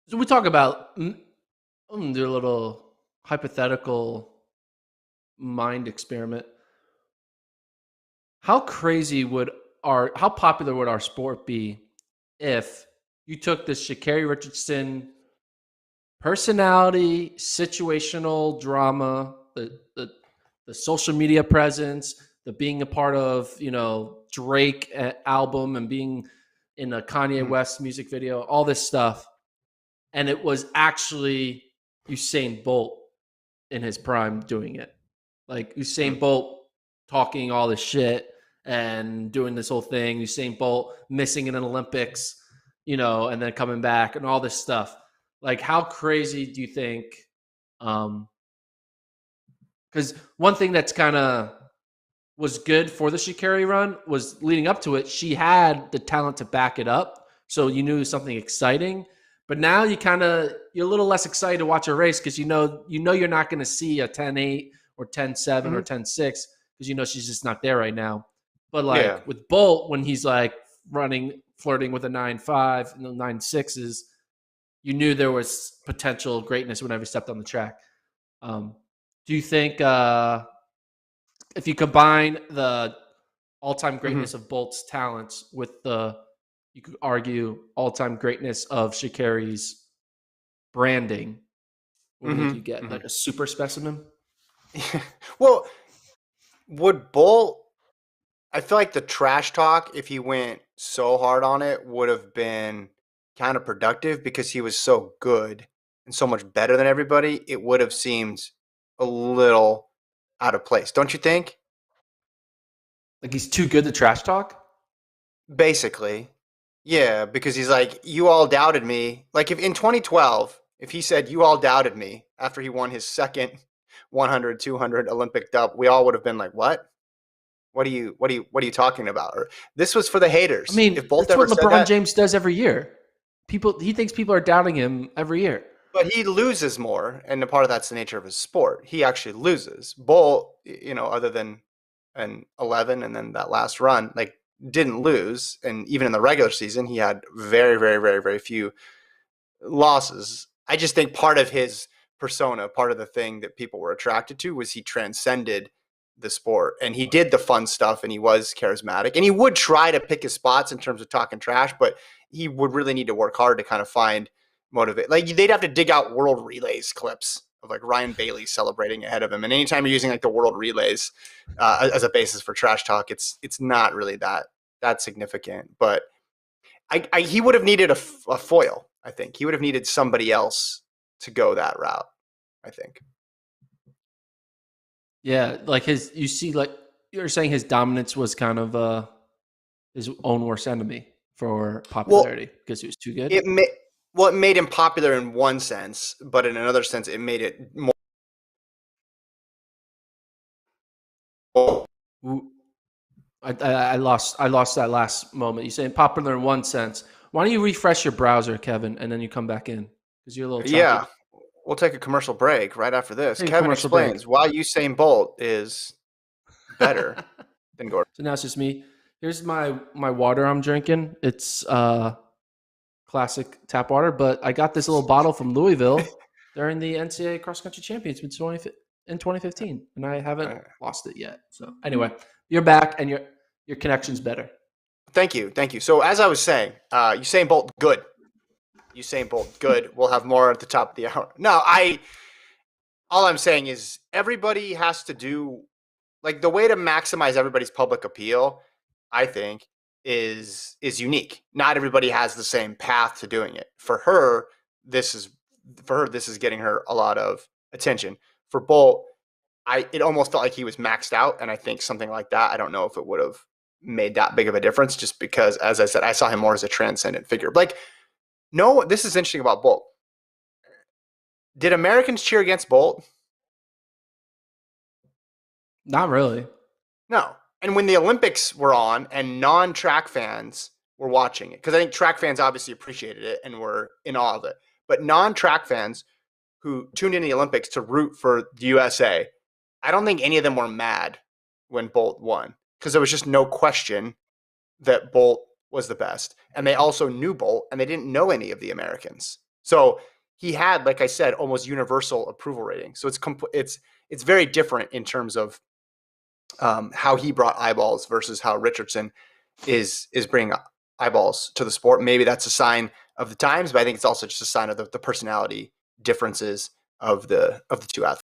So we talk about do a little hypothetical mind experiment. How crazy would how popular would our sport be if you took this Sha'Carri Richardson personality, situational drama, the social media presence, the being a part of Drake album and being in a Kanye Mhm. West music video, all this stuff, and it was actually Usain Bolt in his prime doing it. Like Usain Mm. Bolt talking all this shit and doing this whole thing. Usain Bolt missing in an Olympics, and then coming back and all this stuff. Like, how crazy do you think? Because one thing that's kind of was good for the Sha'Carri run was leading up to it. She had the talent to back it up, so you knew something exciting. But now you're a little less excited to watch a race because you're not going to see a 10-8 or 10-7 or Mhm. 10-6 because she's just not there right now. But Yeah. like with Bolt, when he's like running, flirting with a 9.5 and the 9.6s, you knew there was potential greatness whenever he stepped on the track. Um, do you think if you combine the all-time Mhm. greatness of Bolt's talents with you could argue all-time greatness of Sha'Carri's branding, what do you think you Mhm. get? Like Mhm. a super specimen? Well, would Bull I feel like the trash talk, if he went so hard on it, would have been counterproductive because he was so good and so much better than everybody. It would have seemed a little out of place, don't you think? Like he's too good to trash talk? Basically. Yeah, because he's like, you all doubted me. Like if in 2012, if he said you all doubted me after he won his second 100, 200 Olympic dub, we all would have been like, what? What are you talking about? Or this was for the I haters. If mean, Bolt that's ever what said LeBron that, James does every year. He thinks people are doubting him every year. but he loses more, and a part of that's the nature of his sport. He actually loses. Bolt, other than an 11 and then that last run, like didn't lose, and even in the regular season, he had very, very, very, very few losses. I just think part of his persona, part of the thing that people were attracted to was he transcended the sport and he did the fun stuff and he was charismatic and he would try to pick his spots in terms of talking trash, but he would really need to work hard to kind of find motivate. Like they'd have to dig out world relays clips of like Ryan Bailey celebrating ahead of him. And anytime you're using like the world relays as a basis for trash talk, it's not really that significant. But he would have needed a foil. I think he would have needed somebody else to go that route. I think. Yeah, like you see, like you're saying his dominance was kind of his own worst enemy for Well, popularity because he was too good. it made it made him popular in one sense, but in another sense, it made it more. I lost that last moment. You saying popular in one sense. Why don't you refresh your browser, Kevin, and then you come back in because you're a little choppy. Yeah, we'll take a commercial break right after this. Take a Kevin commercial break. explains why Usain Bolt is better than Gordon. So now it's just me. Here's my water I'm drinking. It's classic tap water, but I got this little bottle from Louisville during the NCAA cross country championships in 2015, and I haven't lost it yet. So anyway, you're back, and your connection's better. Thank you. So as I was saying, Usain Bolt, good. Usain Bolt, good. We'll have more at the top of the hour. No, all I'm saying is everybody has to do like the way to maximize everybody's public appeal, I think, is unique. Not everybody has the same path to doing it. This is this is getting her a lot of attention. For Bolt, it almost felt like he was maxed out, and I think something like that, I don't know if it would have made that big of a difference just because as I said, I saw him more as a transcendent figure. Like no, this is interesting about Bolt. Did Americans cheer against Bolt? Not really. No. And when the Olympics were on and non-track fans were watching it, because I think track fans obviously appreciated it and were in awe of it, but non-track fans who tuned in the Olympics to root for the USA, I don't think any of them were mad when Bolt won because there was just no question that Bolt was the best. And they also knew Bolt and they didn't know any of the Americans. So he had, like I said, almost universal approval rating. So it's very different in terms of how he brought eyeballs versus how Richardson is bringing eyeballs to the sport. Maybe that's a sign of the times, but I think it's also just a sign of the personality differences of the two athletes.